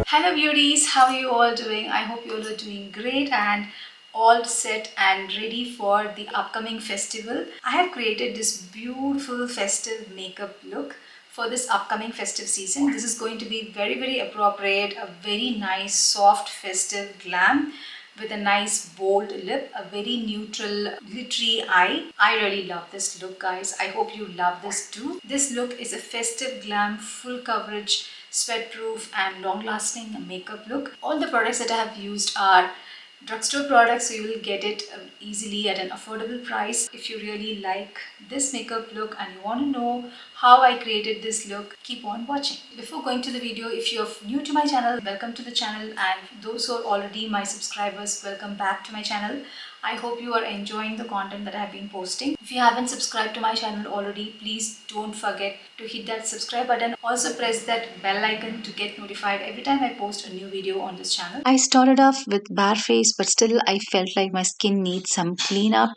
Hello beauties, how are you all doing? I hope you all are doing great and all set and ready for the upcoming festival. I have created this beautiful festive makeup look for this upcoming festive season. This is going to be very appropriate, a very nice soft festive glam with a nice bold lip, a very neutral glittery eye. I really love this look, guys. I hope you love this too. This look is a festive glam, full coverage, sweat proof and long lasting makeup look. All the products that I have used are drugstore products, so you will get it easily at an affordable price. If you really like this makeup look and you want to know how I created this look, keep on watching. Before going to the video, if you're new to my channel, welcome to the channel, and those who are already my subscribers, welcome back to my channel. I hope you are enjoying the content that I have been posting. If you haven't subscribed to my channel already, please don't forget to hit that subscribe button. Also press that bell icon to get notified every time I post a new video on this channel. I started off with bare face, but still I felt like my skin needs some cleanup.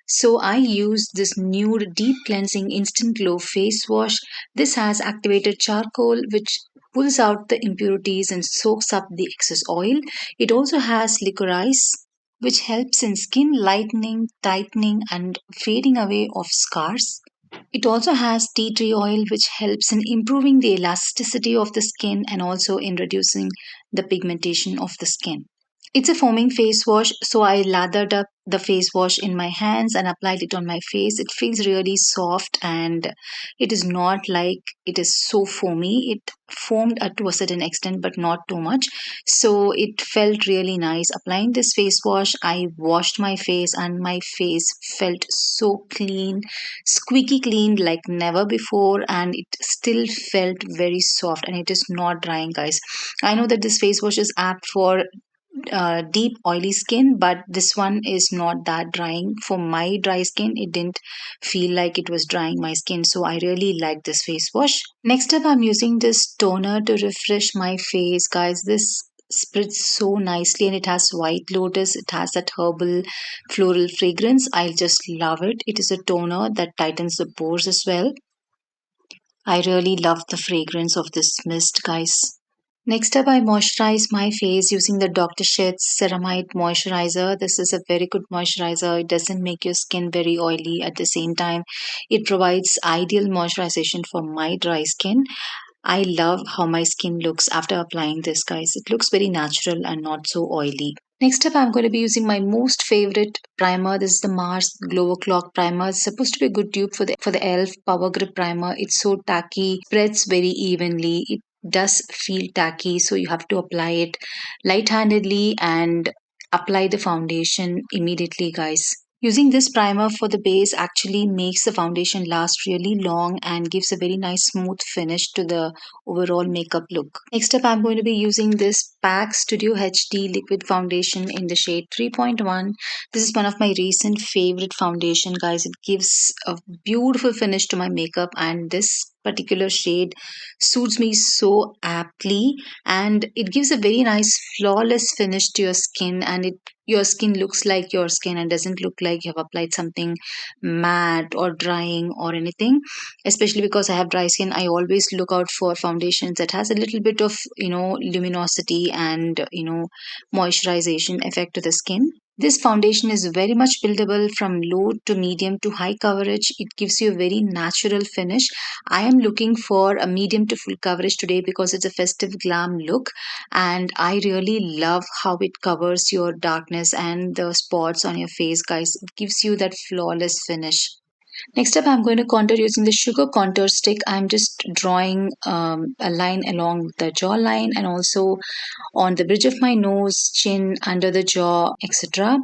So I used this Nude Deep Cleansing Instant Glow Face Wash. This has activated charcoal, which pulls out the impurities and soaks up the excess oil. It also has licorice, which helps in skin lightening, tightening, and fading away of scars. It also has tea tree oil, which helps in improving the elasticity of the skin and also in reducing the pigmentation of the skin. It's a foaming face wash, so I lathered up the face wash in my hands and applied it on my face. It feels really soft and it is not like it is so foamy. It foamed to a certain extent, but not too much. So it felt really nice. Applying this face wash, I washed my face and my face felt so clean, squeaky clean like never before, and it still felt very soft and it is not drying, guys. I know that this face wash is apt for deep oily skin, but this one is not that drying. For my dry skin, it didn't feel like it was drying my skin, so I really like this face wash. Next up, I'm using this toner to refresh my face, guys. This spreads so nicely and it has white lotus. It has that herbal floral fragrance. I just love it. It is a toner that tightens the pores as well. I really love the fragrance of this mist, guys. Next up, I moisturize my face using the Dr. Sheth's Ceramide Moisturizer. This is a very good moisturizer. It doesn't make your skin very oily at the same time. It provides ideal moisturization for my dry skin. I love how my skin looks after applying this, guys. It looks very natural and not so oily. Next up, I'm going to be using my most favorite primer. This is the Mars Glow O'Clock Primer. It's supposed to be a good dupe for the e.l.f. Power Grip Primer. It's so tacky, spreads very evenly. It does feel tacky, so you have to apply it light-handedly and apply the foundation immediately, guys. Using this primer for the base actually makes the foundation last really long and gives a very nice smooth finish to the overall makeup look. Next up, I'm going to be using this PAC Studio HD Liquid Foundation in the shade 3.1. This is one of my recent favorite foundation, guys. It gives a beautiful finish to my makeup, and this particular shade suits me so aptly, and it gives a very nice flawless finish to your skin, and it your skin looks like your skin and doesn't look like you have applied something matte or drying or anything. Especially because I have dry skin, I always look out for foundations that has a little bit of luminosity and moisturization effect to the skin. This foundation is very much buildable from low to medium to high coverage. It gives you a very natural finish. I am looking for a medium to full coverage today because it's a festive glam look, and I really love how it covers your darkness and the spots on your face, guys. It gives you that flawless finish. Next up, I'm going to contour using the Sugar Contour Stick. I'm just drawing a line along the jawline and also on the bridge of my nose, chin, under the jaw, etc.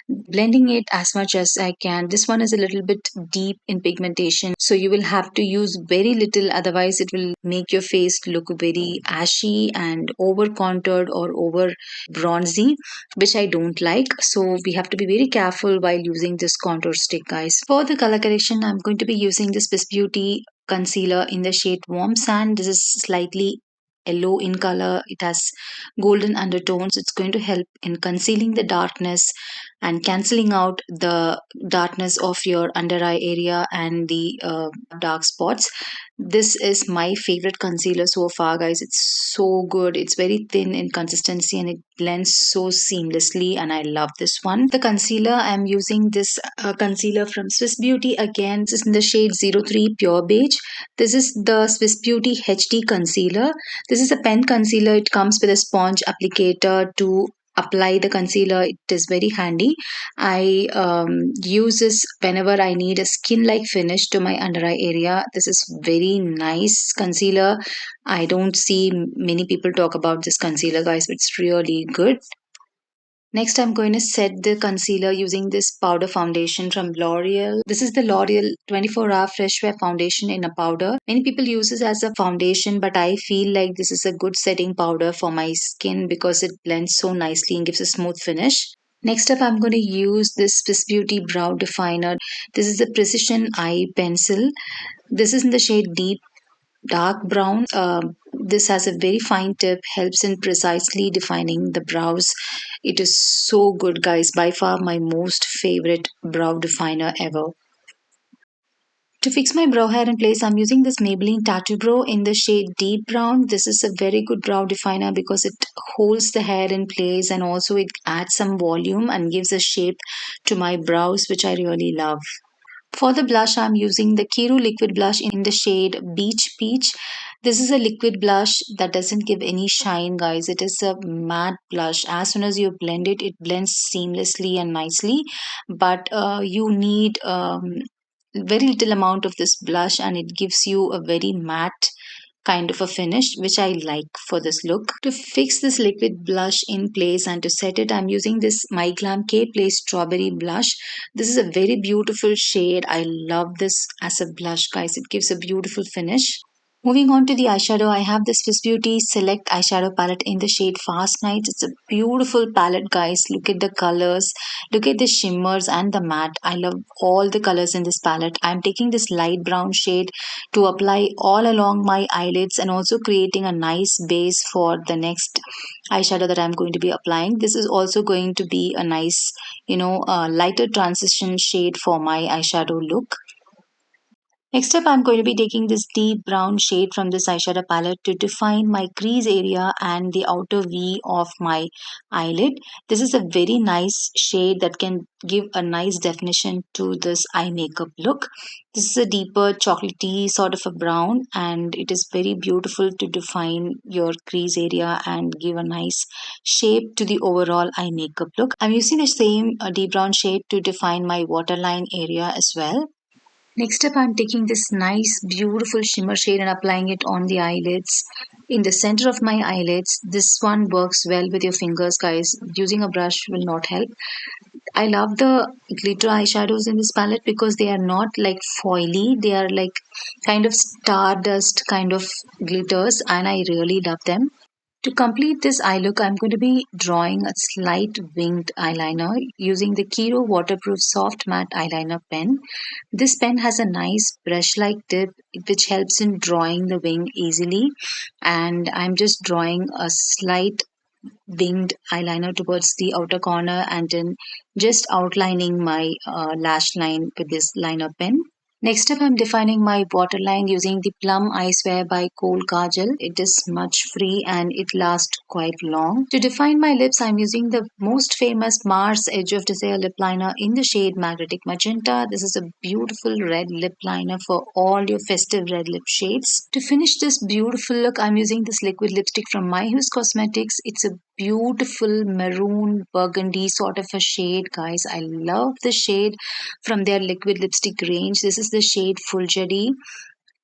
Blending it as much as I can. This one is a little bit deep in pigmentation, so you will have to use very little, otherwise it will make your face look very ashy and over contoured or over bronzy, which I don't like. So we have to be very careful while using this contour stick, guys. For the color correction, I'm going to be using this Swiss Beauty concealer in the shade Warm Sand. This is slightly yellow in color. It has golden undertones. It's going to help in concealing the darkness and cancelling out the darkness of your under eye area and the dark spots. This is my favorite concealer so far, guys. It's so good. It's very thin in consistency and it blends so seamlessly, and I love this one. The concealer, I'm using this concealer from Swiss Beauty again. This is in the shade 03 Pure Beige. This is the Swiss Beauty HD concealer. This is a pen concealer. It comes with a sponge applicator to apply the concealer. It is very handy. I use this whenever I need a skin like finish to my under eye area. This is very nice concealer. I don't see many people talk about this concealer, guys, but it's really good. Next, I'm going to set the concealer using this powder foundation from L'Oreal. This is the L'Oreal 24-hour Fresh Wear Foundation in a powder. Many people use this as a foundation, but I feel like this is a good setting powder for my skin because it blends so nicely and gives a smooth finish. Next up, I'm going to use this Swiss Beauty Brow Definer. This is the Precision Eye Pencil. This is in the shade Deep Dark Brown. This has a very fine tip, helps in precisely defining the brows. It is so good, guys. By far, my most favorite brow definer ever. To fix my brow hair in place, I'm using this Maybelline Tattoo Brow in the shade Deep Brown. This is a very good brow definer because it holds the hair in place and also it adds some volume and gives a shape to my brows, which I really love. For the blush, I'm using the Kiro liquid blush in the shade Beach Peach. This is a liquid blush that doesn't give any shine, guys. It is a matte blush. As soon as you blend it, it blends seamlessly and nicely. But you need very little amount of this blush, and it gives you a very matte kind of a finish, which I like for this look. To fix this liquid blush in place and to set it, I'm using this My Glam K Play Strawberry Blush. This is a very beautiful shade. I love this as a blush, guys. It gives a beautiful finish. Moving on to the eyeshadow, I have this Swiss Beauty Select eyeshadow palette in the shade Fast Nights. It's a beautiful palette, guys. Look at the colors, look at the shimmers and the matte. I love all the colors in this palette. I'm taking this light brown shade to apply all along my eyelids and also creating a nice base for the next eyeshadow that I'm going to be applying. This is also going to be a nice, lighter transition shade for my eyeshadow look. Next up, I'm going to be taking this deep brown shade from this eyeshadow palette to define my crease area and the outer V of my eyelid. This is a very nice shade that can give a nice definition to this eye makeup look. This is a deeper chocolatey sort of a brown, and it is very beautiful to define your crease area and give a nice shape to the overall eye makeup look. I'm using the same deep brown shade to define my waterline area as well. Next up, I'm taking this nice, beautiful shimmer shade and applying it on the eyelids. In the center of my eyelids, this one works well with your fingers, guys. Using a brush will not help. I love the glitter eyeshadows in this palette because they are not like foily, they are like kind of stardust kind of glitters, and I really love them. To complete this eye look, I'm going to be drawing a slight winged eyeliner using the Kiro Waterproof Soft Matte Eyeliner pen. This pen has a nice brush-like tip which helps in drawing the wing easily, and I'm just drawing a slight winged eyeliner towards the outer corner and then just outlining my lash line with this liner pen. Next up, I'm defining my waterline using the Plum Eyewear by Kohl Kajal. It is smudge free and it lasts quite long. To define my lips, I'm using the most famous Mars Edge of Desire lip liner in the shade Magnetic Magenta. This is a beautiful red lip liner for all your festive red lip shades. To finish this beautiful look, I'm using this liquid lipstick from My Hughes Cosmetics. It's a beautiful maroon burgundy sort of a shade, guys. I love the shade from their liquid lipstick range. This is the shade Fulgari.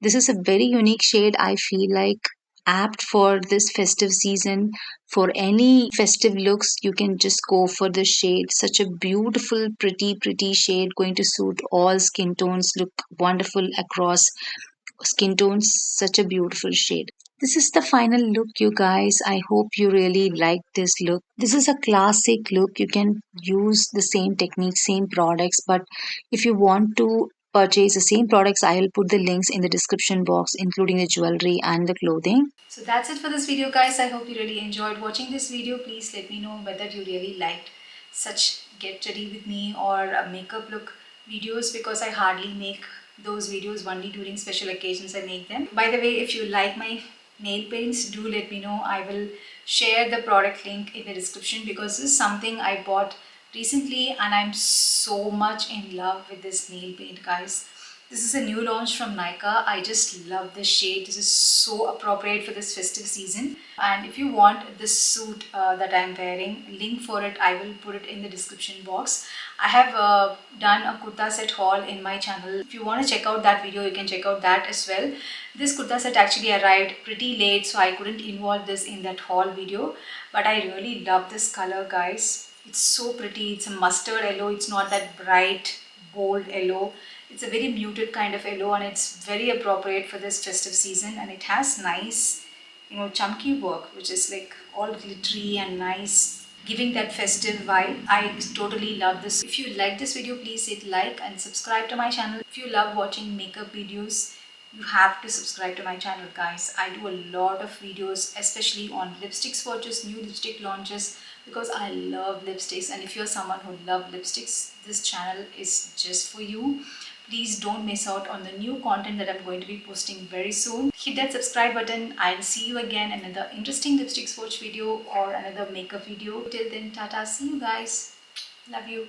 This is a very unique shade. I feel like apt for this festive season. For any festive looks, you can just go for the shade. Such a beautiful, pretty shade, going to suit all skin tones, look wonderful across skin tones. Such a beautiful shade. This is the final look, you guys. I hope you really like this look. This is a classic look. You can use the same technique, same products, but if you want to purchase the same products, I will put the links in the description box, including the jewelry and the clothing. So that's it for this video, guys. I hope you really enjoyed watching this video. Please let me know whether you really liked such get ready with me or makeup look videos, because I hardly make those videos. Only during special occasions I make them. By the way, if you like my nail paints, do let me know. I will share the product link in the description, because this is something I bought recently and I'm so much in love with this nail paint, guys. This is a new launch from Nykaa. I just love this shade. This is so appropriate for this festive season. And if you want this suit that I'm wearing, link for it I will put it in the description box. I have done a kurta set haul in my channel. If you want to check out that video, you can check out that as well. This kurta set actually arrived pretty late, so I couldn't involve this in that haul video. But I really love this color, guys. It's so pretty. It's a mustard yellow. It's not that bright, bold yellow. It's a very muted kind of yellow, and it's very appropriate for this festive season. And it has nice, chunky work, which is like all glittery and nice, giving that festive vibe. I totally love this. If you like this video, please hit like and subscribe to my channel. If you love watching makeup videos, you have to subscribe to my channel, guys. I do a lot of videos, especially on lipstick swatches, new lipstick launches, because I love lipsticks. And if you're someone who loves lipsticks, this channel is just for you. Please don't miss out on the new content that I'm going to be posting very soon. Hit that subscribe button. I'll see you again in another interesting lipstick swatch video or another makeup video. Till then, tata, see you guys. Love you.